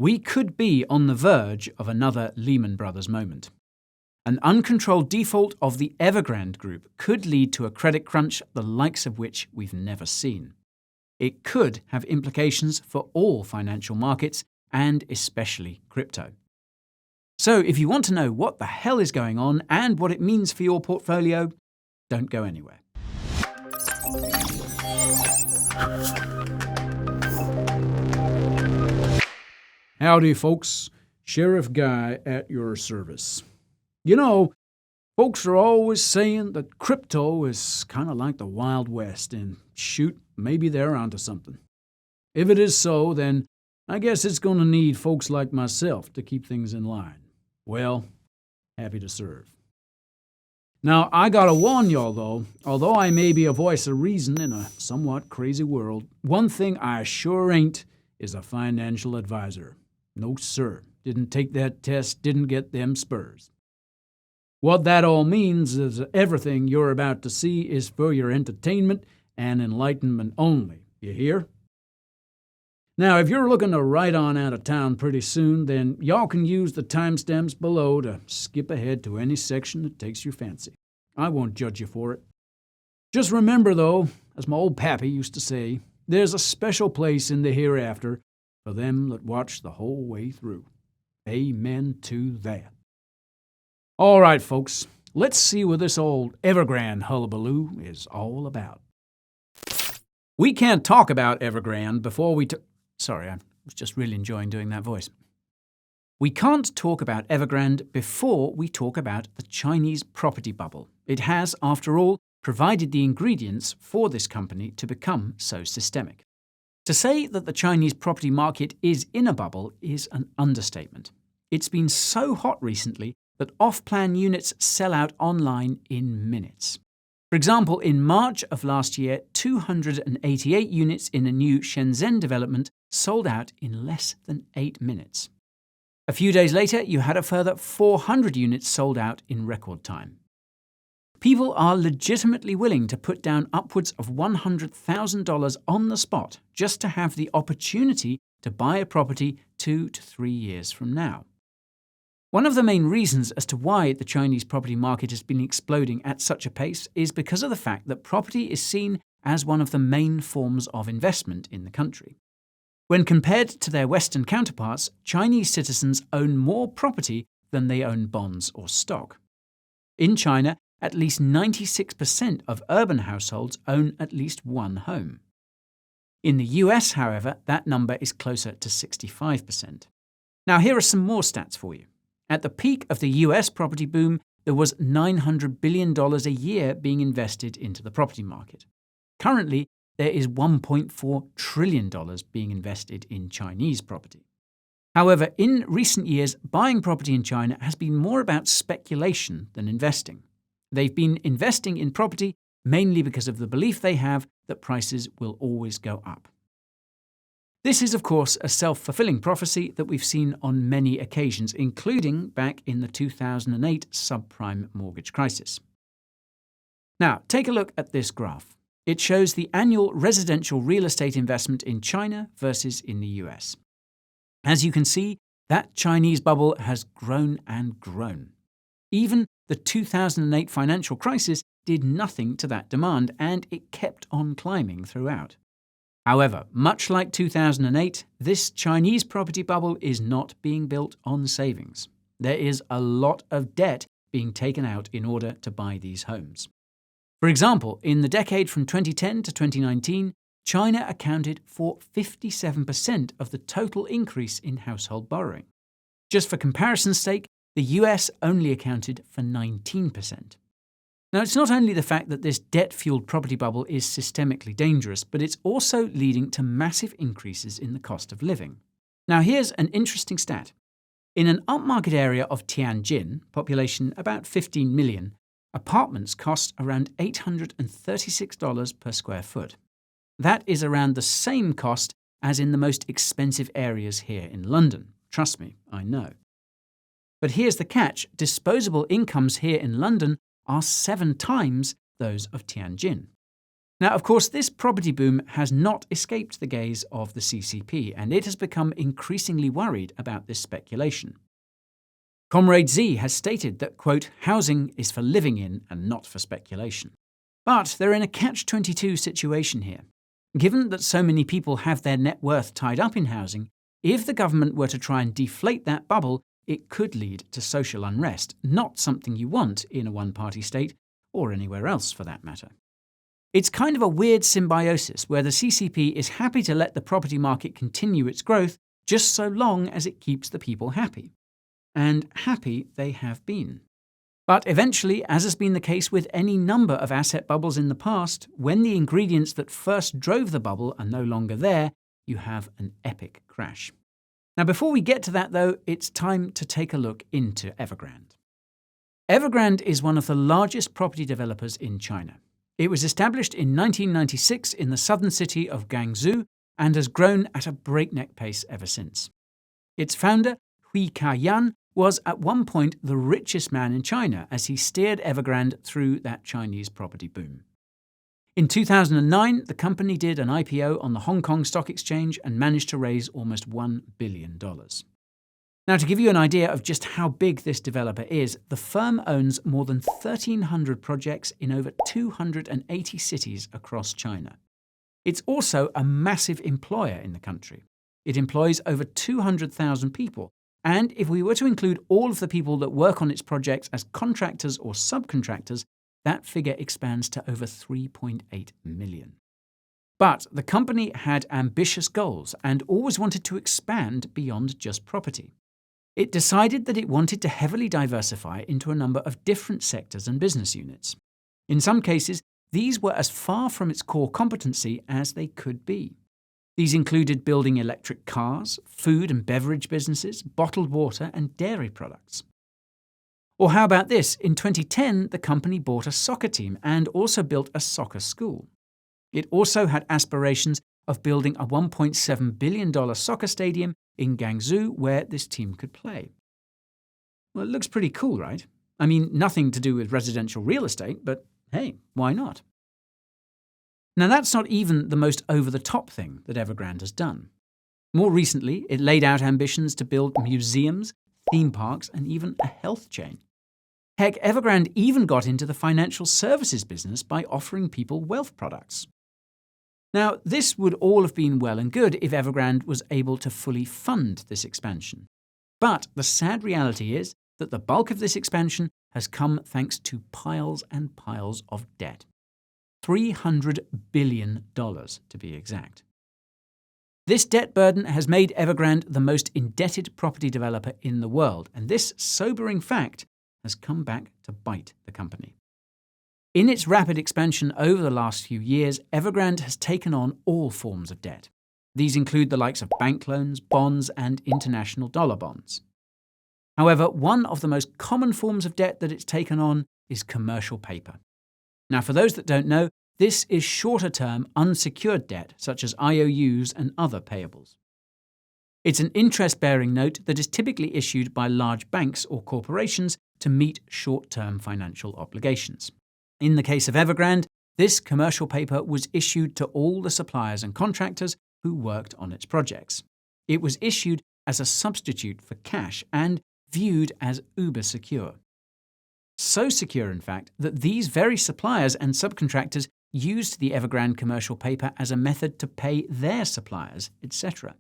We could be on the verge of another Lehman Brothers moment. An uncontrolled default of the Evergrande Group could lead to a credit crunch the likes of which we've never seen. It could have implications for all financial markets and especially crypto. So if you want to know what the hell is going on and what it means for your portfolio, don't go anywhere. Howdy, folks. Sheriff Guy at your service. You know, folks are always saying that crypto is kind of like the Wild West, and shoot, maybe they're onto something. If it is so, then I guess it's going to need folks like myself to keep things in line. Well, happy to serve. Now, I gotta warn y'all, though, although I may be a voice of reason in a somewhat crazy world, one thing I sure ain't is a financial advisor. No, sir. Didn't take that test, didn't get them spurs. What that all means is that everything you're about to see is for your entertainment and enlightenment only. You hear? Now, if you're looking to ride on out of town pretty soon, then y'all can use the timestamps below to skip ahead to any section that takes your fancy. I won't judge you for it. Just remember, though, as my old pappy used to say, there's a special place in the hereafter for them that watch the whole way through. Amen to that. All right, folks, let's see what this old Evergrande hullabaloo is all about. We can't talk about Evergrande before we Sorry, I was just really enjoying doing that voice. We can't talk about Evergrande before we talk about the Chinese property bubble. It has, after all, provided the ingredients for this company to become so systemic. To say that the Chinese property market is in a bubble is an understatement. It's been so hot recently that off-plan units sell out online in minutes. For example, in March of last year, 288 units in a new Shenzhen development sold out in less than 8 minutes. A few days later, you had a further 400 units sold out in record time. People are legitimately willing to put down upwards of $100,000 on the spot just to have the opportunity to buy a property 2 to 3 years from now. One of the main reasons as to why the Chinese property market has been exploding at such a pace is because of the fact that property is seen as one of the main forms of investment in the country. When compared to their Western counterparts, Chinese citizens own more property than they own bonds or stock. In China, at least 96% of urban households own at least one home. In the US, however, that number is closer to 65%. Now, here are some more stats for you. At the peak of the US property boom, there was $900 billion a year being invested into the property market. Currently, there is $1.4 trillion being invested in Chinese property. However, in recent years, buying property in China has been more about speculation than investing. They've been investing in property mainly because of the belief they have that prices will always go up. This is, of course, a self-fulfilling prophecy that we've seen on many occasions, including back in the 2008 subprime mortgage crisis. Now, take a look at this graph. It shows the annual residential real estate investment in China versus in the US. As you can see, that Chinese bubble has grown and grown. Even the 2008 financial crisis did nothing to that demand, and it kept on climbing throughout. However, much like 2008, this Chinese property bubble is not being built on savings. There is a lot of debt being taken out in order to buy these homes. For example, in the decade from 2010 to 2019, China accounted for 57% of the total increase in household borrowing. Just for comparison's sake, the US only accounted for 19%. Now, it's not only the fact that this debt-fueled property bubble is systemically dangerous, but it's also leading to massive increases in the cost of living. Now, here's an interesting stat. In an upmarket area of Tianjin, population about 15 million, apartments cost around $836 per square foot. That is around the same cost as in the most expensive areas here in London. Trust me, I know. But here's the catch. Disposable incomes here in London are 7 times those of Tianjin. Now, of course, this property boom has not escaped the gaze of the CCP, and it has become increasingly worried about this speculation. Comrade Z has stated that, quote, housing is for living in and not for speculation. But they're in a catch-22 situation here. Given that so many people have their net worth tied up in housing, if the government were to try and deflate that bubble, it could lead to social unrest, not something you want in a one-party state, or anywhere else for that matter. It's kind of a weird symbiosis where the CCP is happy to let the property market continue its growth just so long as it keeps the people happy. And happy they have been. But eventually, as has been the case with any number of asset bubbles in the past, when the ingredients that first drove the bubble are no longer there, you have an epic crash. Now, before we get to that, though, it's time to take a look into Evergrande. Evergrande is one of the largest property developers in China. It was established in 1996 in the southern city of Guangzhou and has grown at a breakneck pace ever since. Its founder, Hui Ka-yan, was at one point the richest man in China as he steered Evergrande through that Chinese property boom. In 2009, the company did an IPO on the Hong Kong Stock Exchange and managed to raise almost $1 billion. Now, to give you an idea of just how big this developer is, the firm owns more than 1,300 projects in over 280 cities across China. It's also a massive employer in the country. It employs over 200,000 people, and if we were to include all of the people that work on its projects as contractors or subcontractors, that figure expands to over 3.8 million. But the company had ambitious goals and always wanted to expand beyond just property. It decided that it wanted to heavily diversify into a number of different sectors and business units. In some cases, these were as far from its core competency as they could be. These included building electric cars, food and beverage businesses, bottled water, and dairy products. Or how about this? In 2010, the company bought a soccer team and also built a soccer school. It also had aspirations of building a $1.7 billion soccer stadium in Guangzhou where this team could play. Well, it looks pretty cool, right? I mean, nothing to do with residential real estate, but hey, why not? Now, that's not even the most over-the-top thing that Evergrande has done. More recently, it laid out ambitions to build museums, theme parks, and even a health chain. Heck, Evergrande even got into the financial services business by offering people wealth products. Now, this would all have been well and good if Evergrande was able to fully fund this expansion. But the sad reality is that the bulk of this expansion has come thanks to piles and piles of debt. $300 billion, to be exact. This debt burden has made Evergrande the most indebted property developer in the world, and this sobering fact has come back to bite the company. In its rapid expansion over the last few years, Evergrande has taken on all forms of debt. These include the likes of bank loans, bonds, and international dollar bonds. However, one of the most common forms of debt that it's taken on is commercial paper. Now, for those that don't know, this is shorter-term unsecured debt, such as IOUs and other payables. It's an interest-bearing note that is typically issued by large banks or corporations to meet short-term financial obligations. In the case of Evergrande, this commercial paper was issued to all the suppliers and contractors who worked on its projects. It was issued as a substitute for cash and viewed as uber secure. So secure, in fact, that these very suppliers and subcontractors used the Evergrande commercial paper as a method to pay their suppliers, etc.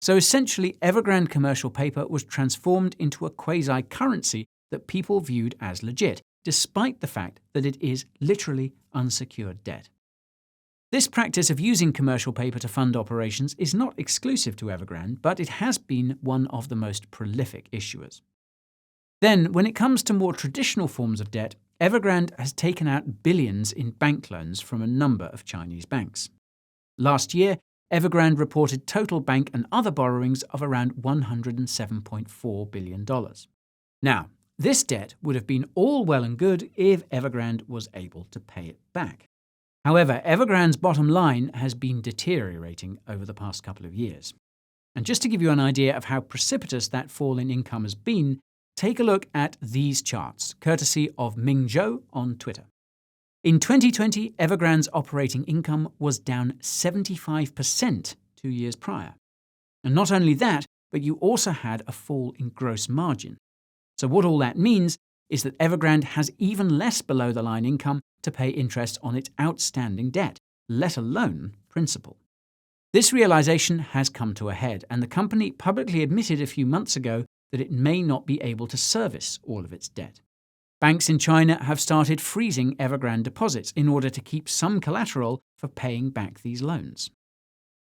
So essentially, Evergrande commercial paper was transformed into a quasi-currency that people viewed as legit, despite the fact that it is literally unsecured debt. This practice of using commercial paper to fund operations is not exclusive to Evergrande, but it has been one of the most prolific issuers. Then, when it comes to more traditional forms of debt, Evergrande has taken out billions in bank loans from a number of Chinese banks. Last year, Evergrande reported total bank and other borrowings of around $107.4 billion. Now, this debt would have been all well and good if Evergrande was able to pay it back. However, Evergrande's bottom line has been deteriorating over the past couple of years. And just to give you an idea of how precipitous that fall in income has been, take a look at these charts, courtesy of Ming Zhou on Twitter. In 2020, Evergrande's operating income was down 75% 2 years prior. And not only that, but you also had a fall in gross margin. So what all that means is that Evergrande has even less below-the-line income to pay interest on its outstanding debt, let alone principal. This realization has come to a head, and the company publicly admitted a few months ago that it may not be able to service all of its debt. Banks in China have started freezing Evergrande deposits in order to keep some collateral for paying back these loans.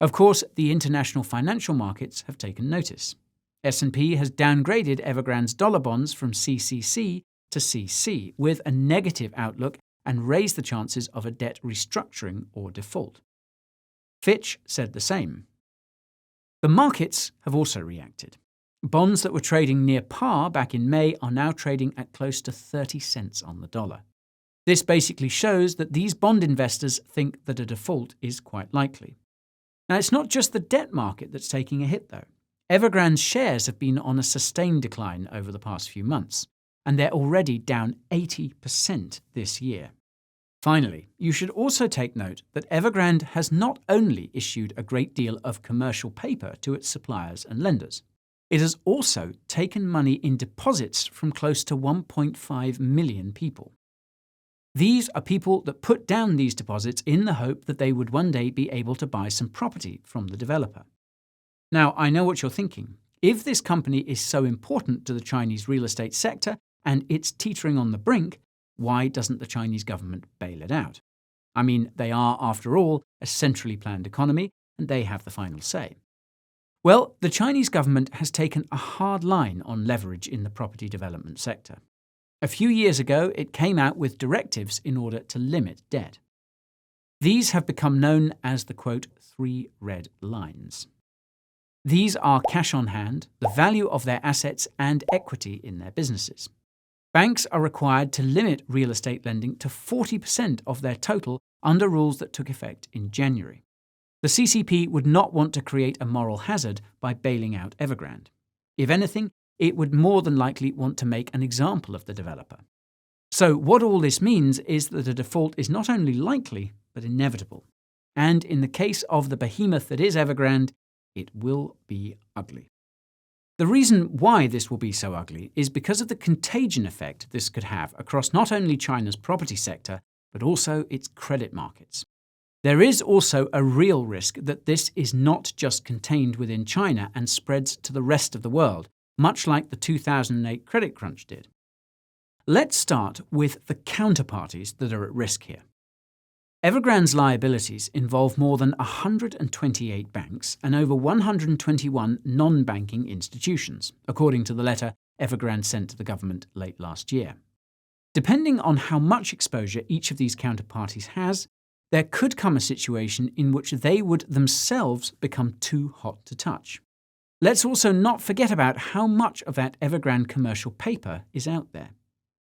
Of course, the international financial markets have taken notice. S&P has downgraded Evergrande's dollar bonds from CCC to CC with a negative outlook and raised the chances of a debt restructuring or default. Fitch said the same. The markets have also reacted. Bonds that were trading near par back in May are now trading at close to 30 cents on the dollar. This basically shows that these bond investors think that a default is quite likely. Now, it's not just the debt market that's taking a hit, though. Evergrande's shares have been on a sustained decline over the past few months, and they're already down 80% this year. Finally, you should also take note that Evergrande has not only issued a great deal of commercial paper to its suppliers and lenders, it has also taken money in deposits from close to 1.5 million people. These are people that put down these deposits in the hope that they would one day be able to buy some property from the developer. Now, I know what you're thinking. If this company is so important to the Chinese real estate sector and it's teetering on the brink, why doesn't the Chinese government bail it out? I mean, they are, after all, a centrally planned economy, and they have the final say. Well, the Chinese government has taken a hard line on leverage in the property development sector. A few years ago, it came out with directives in order to limit debt. These have become known as the, quote, 3 red lines. These are cash on hand, the value of their assets, and equity in their businesses. Banks are required to limit real estate lending to 40% of their total under rules that took effect in January. The CCP would not want to create a moral hazard by bailing out Evergrande. If anything, it would more than likely want to make an example of the developer. So what all this means is that a default is not only likely, but inevitable. And in the case of the behemoth that is Evergrande, it will be ugly. The reason why this will be so ugly is because of the contagion effect this could have across not only China's property sector, but also its credit markets. There is also a real risk that this is not just contained within China and spreads to the rest of the world, much like the 2008 credit crunch did. Let's start with the counterparties that are at risk here. Evergrande's liabilities involve more than 128 banks and over 121 non-banking institutions, according to the letter Evergrande sent to the government late last year. Depending on how much exposure each of these counterparties has, there could come a situation in which they would themselves become too hot to touch. Let's also not forget about how much of that Evergrande commercial paper is out there.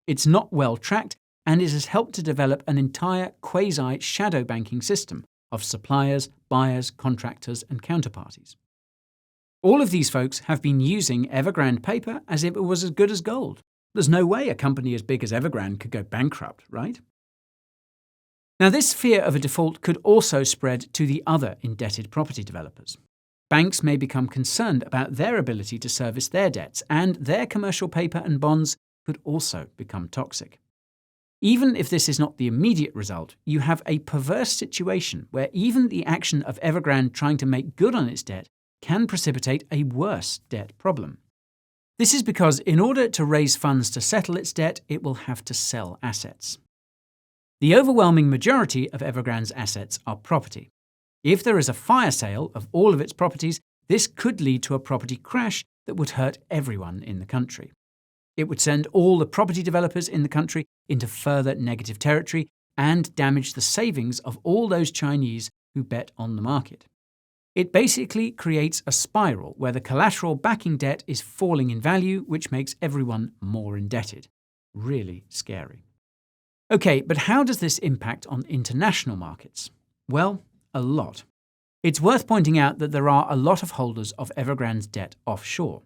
It's not well tracked, and it has helped to develop an entire quasi-shadow banking system of suppliers, buyers, contractors, and counterparties. All of these folks have been using Evergrande paper as if it was as good as gold. There's no way a company as big as Evergrande could go bankrupt, right? Now, this fear of a default could also spread to the other indebted property developers. Banks may become concerned about their ability to service their debts, and their commercial paper and bonds could also become toxic. Even if this is not the immediate result, you have a perverse situation where even the action of Evergrande trying to make good on its debt can precipitate a worse debt problem. This is because in order to raise funds to settle its debt, it will have to sell assets. The overwhelming majority of Evergrande's assets are property. If there is a fire sale of all of its properties, this could lead to a property crash that would hurt everyone in the country. It would send all the property developers in the country into further negative territory and damage the savings of all those Chinese who bet on the market. It basically creates a spiral where the collateral backing debt is falling in value, which makes everyone more indebted. Really scary. Okay, but how does this impact on international markets? Well, a lot. It's worth pointing out that there are a lot of holders of Evergrande's debt offshore.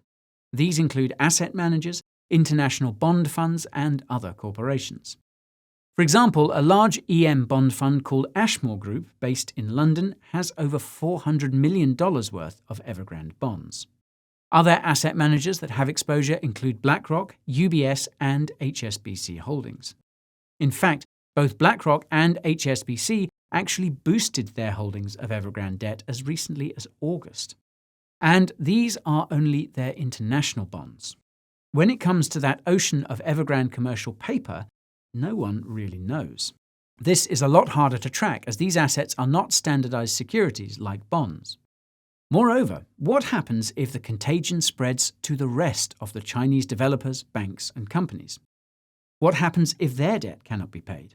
These include asset managers, international bond funds, and other corporations. For example, a large EM bond fund called Ashmore Group, based in London, has over $400 million worth of Evergrande bonds. Other asset managers that have exposure include BlackRock, UBS, and HSBC Holdings. In fact, both BlackRock and HSBC actually boosted their holdings of Evergrande debt as recently as August. And these are only their international bonds. When it comes to that ocean of Evergrande commercial paper, no one really knows. This is a lot harder to track as these assets are not standardized securities like bonds. Moreover, what happens if the contagion spreads to the rest of the Chinese developers, banks, and companies? What happens if their debt cannot be paid?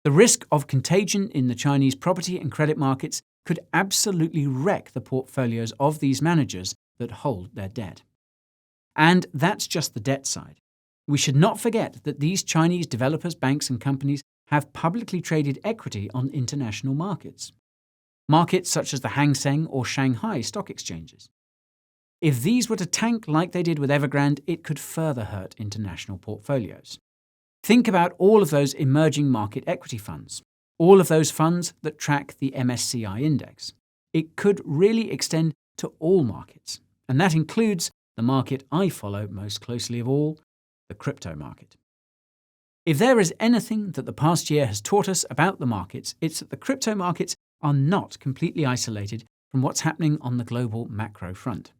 The risk of contagion in the Chinese property and credit markets could absolutely wreck the portfolios of these managers that hold their debt. And that's just the debt side. We should not forget that these Chinese developers, banks, and companies have publicly traded equity on international markets. Markets such as the Hang Seng or Shanghai stock exchanges. If these were to tank like they did with Evergrande, it could further hurt international portfolios. Think about all of those emerging market equity funds, all of those funds that track the MSCI index. It could really extend to all markets, and that includes the market I follow most closely of all, the crypto market. If there is anything that the past year has taught us about the markets, it's that the crypto markets are not completely isolated from what's happening on the global macro front.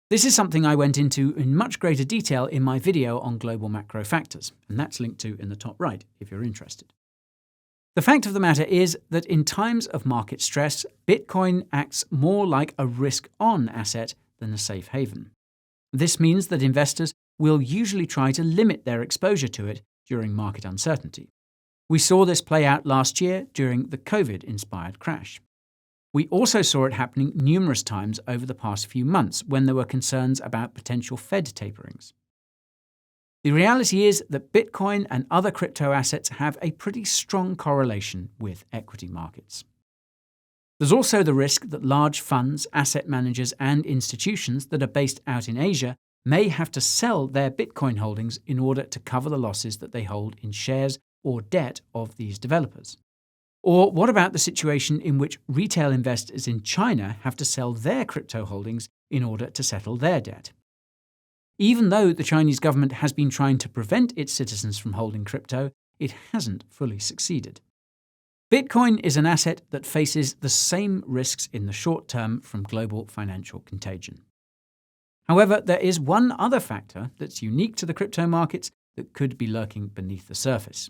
This is something I went into in much greater detail in my video on global macro factors, and that's linked to in the top right if you're interested. The fact of the matter is that in times of market stress, Bitcoin acts more like a risk-on asset than a safe haven. This means that investors will usually try to limit their exposure to it during market uncertainty. We saw this play out last year during the COVID-inspired crash. We also saw it happening numerous times over the past few months when there were concerns about potential Fed taperings. The reality is that Bitcoin and other crypto assets have a pretty strong correlation with equity markets. There's also the risk that large funds, asset managers, and institutions that are based out in Asia may have to sell their Bitcoin holdings in order to cover the losses that they hold in shares or debt of these developers. Or what about the situation in which retail investors in China have to sell their crypto holdings in order to settle their debt? Even though the Chinese government has been trying to prevent its citizens from holding crypto, it hasn't fully succeeded. Bitcoin is an asset that faces the same risks in the short term from global financial contagion. However, there is one other factor that's unique to the crypto markets that could be lurking beneath the surface.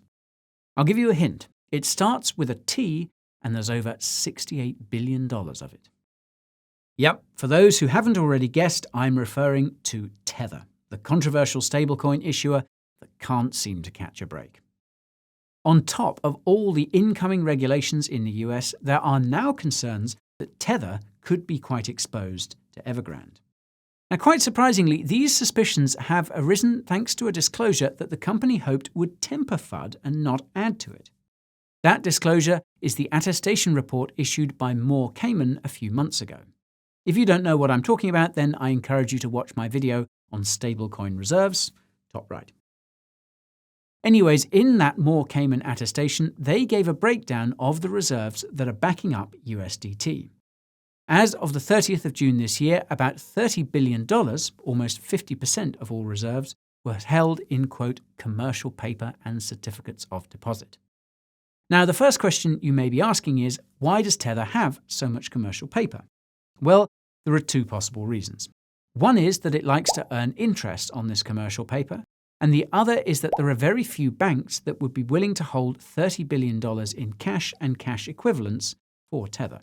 I'll give you a hint. It starts with a T, and there's over $68 billion of it. Yep, for those who haven't already guessed, I'm referring to Tether, the controversial stablecoin issuer that can't seem to catch a break. On top of all the incoming regulations in the US, there are now concerns that Tether could be quite exposed to Evergrande. Now, quite surprisingly, these suspicions have arisen thanks to a disclosure that the company hoped would temper FUD and not add to it. That disclosure is the attestation report issued by Moore Cayman a few months ago. If you don't know what I'm talking about, then I encourage you to watch my video on stablecoin reserves, top right. Anyways, in that Moore Cayman attestation, they gave a breakdown of the reserves that are backing up USDT. As of the 30th of June this year, about $30 billion, almost 50% of all reserves, were held in, quote, commercial paper and certificates of deposit. Now, the first question you may be asking is, why does Tether have so much commercial paper? Well, there are two possible reasons. One is that it likes to earn interest on this commercial paper, and the other is that there are very few banks that would be willing to hold $30 billion in cash and cash equivalents for Tether.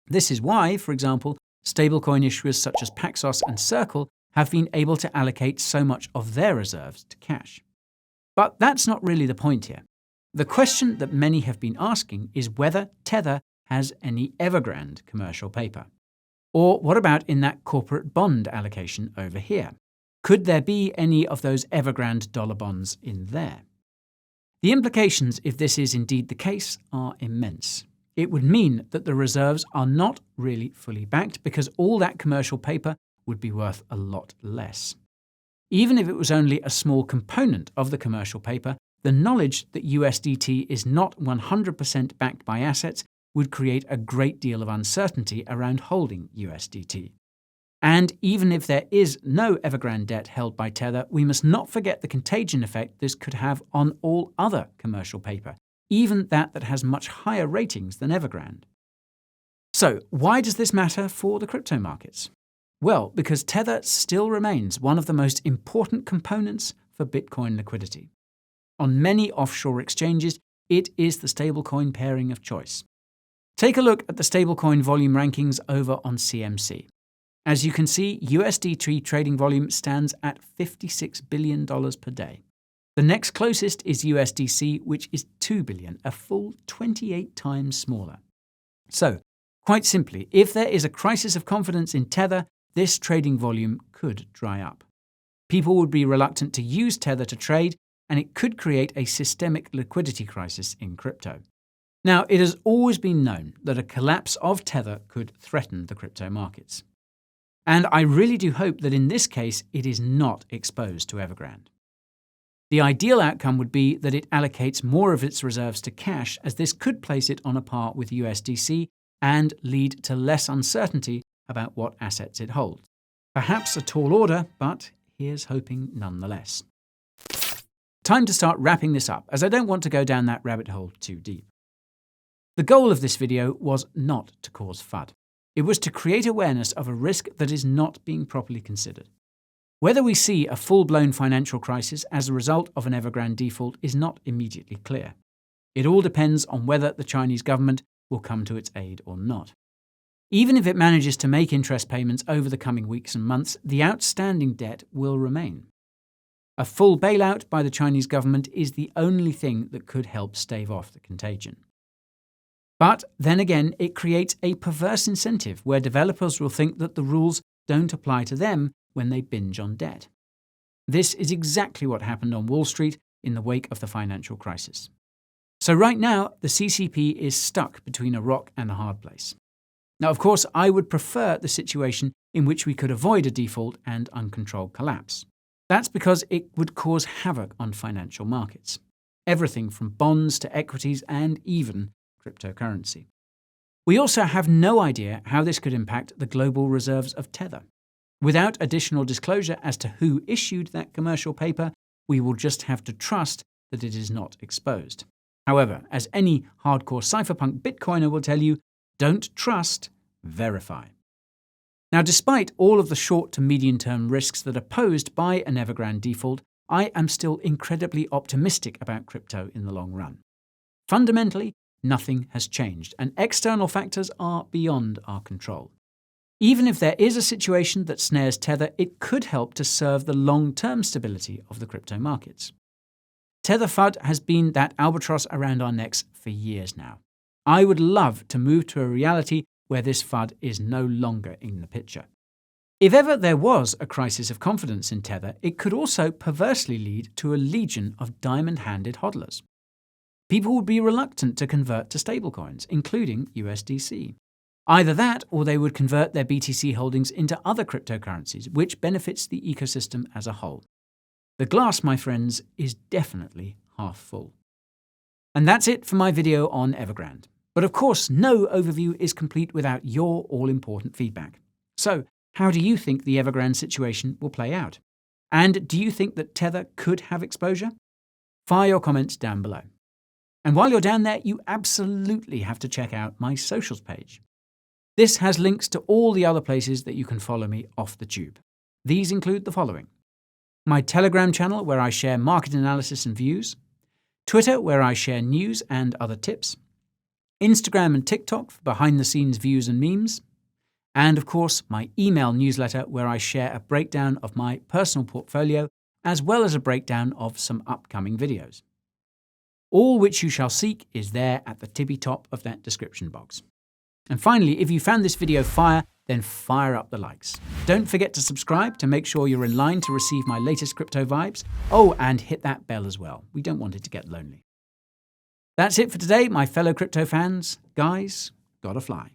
This is why, for example, stablecoin issuers such as Paxos and Circle have been able to allocate so much of their reserves to cash. But that's not really the point here. The question that many have been asking is whether Tether has any Evergrande commercial paper. Or what about in that corporate bond allocation over here? Could there be any of those Evergrande dollar bonds in there? The implications, if this is indeed the case, are immense. It would mean that the reserves are not really fully backed because all that commercial paper would be worth a lot less. Even if it was only a small component of the commercial paper, the knowledge that USDT is not 100% backed by assets would create a great deal of uncertainty around holding USDT. And even if there is no Evergrande debt held by Tether, we must not forget the contagion effect this could have on all other commercial paper, even that has much higher ratings than Evergrande. So, why does this matter for the crypto markets? Well, because Tether still remains one of the most important components for Bitcoin liquidity. On many offshore exchanges, it is the stablecoin pairing of choice. Take a look at the stablecoin volume rankings over on CMC. As you can see, USDT trading volume stands at $56 billion per day. The next closest is USDC, which is $2 billion, a full 28 times smaller. So, quite simply, if there is a crisis of confidence in Tether, this trading volume could dry up. People would be reluctant to use Tether to trade, and it could create a systemic liquidity crisis in crypto. Now, it has always been known that a collapse of Tether could threaten the crypto markets. And I really do hope that in this case it is not exposed to Evergrande. The ideal outcome would be that it allocates more of its reserves to cash, as this could place it on a par with USDC and lead to less uncertainty about what assets it holds. Perhaps a tall order, but here's hoping nonetheless. Time to start wrapping this up, as I don't want to go down that rabbit hole too deep. The goal of this video was not to cause FUD. It was to create awareness of a risk that is not being properly considered. Whether we see a full-blown financial crisis as a result of an Evergrande default is not immediately clear. It all depends on whether the Chinese government will come to its aid or not. Even if it manages to make interest payments over the coming weeks and months, the outstanding debt will remain. A full bailout by the Chinese government is the only thing that could help stave off the contagion. But then again, it creates a perverse incentive where developers will think that the rules don't apply to them when they binge on debt. This is exactly what happened on Wall Street in the wake of the financial crisis. So right now, the CCP is stuck between a rock and a hard place. Now, of course, I would prefer the situation in which we could avoid a default and uncontrolled collapse. That's because it would cause havoc on financial markets. Everything from bonds to equities and even cryptocurrency. We also have no idea how this could impact the global reserves of Tether. Without additional disclosure as to who issued that commercial paper, we will just have to trust that it is not exposed. However, as any hardcore cypherpunk Bitcoiner will tell you, don't trust, verify. Now, despite all of the short to medium-term risks that are posed by an Evergrande default, I am still incredibly optimistic about crypto in the long run. Fundamentally, nothing has changed, and external factors are beyond our control. Even if there is a situation that snares Tether, it could help to serve the long-term stability of the crypto markets. Tether FUD has been that albatross around our necks for years now. I would love to move to a reality where this FUD is no longer in the picture. If ever there was a crisis of confidence in Tether, it could also perversely lead to a legion of diamond-handed hodlers. People would be reluctant to convert to stablecoins, including USDC. Either that, or they would convert their BTC holdings into other cryptocurrencies, which benefits the ecosystem as a whole. The glass, my friends, is definitely half full. And that's it for my video on Evergrande. But of course, no overview is complete without your all-important feedback. So, how do you think the Evergrande situation will play out? And do you think that Tether could have exposure? Fire your comments down below. And while you're down there, you absolutely have to check out my socials page. This has links to all the other places that you can follow me off the tube. These include the following: my Telegram channel, where I share market analysis and views; Twitter, where I share news and other tips; Instagram and TikTok for behind-the-scenes views and memes; and of course, my email newsletter, where I share a breakdown of my personal portfolio, as well as a breakdown of some upcoming videos. All which you shall seek is there at the tippy top of that description box. And finally, if you found this video fire, then fire up the likes. Don't forget to subscribe to make sure you're in line to receive my latest crypto vibes. Oh, and hit that bell as well. We don't want it to get lonely. That's it for today, my fellow crypto fans. Guys, gotta fly.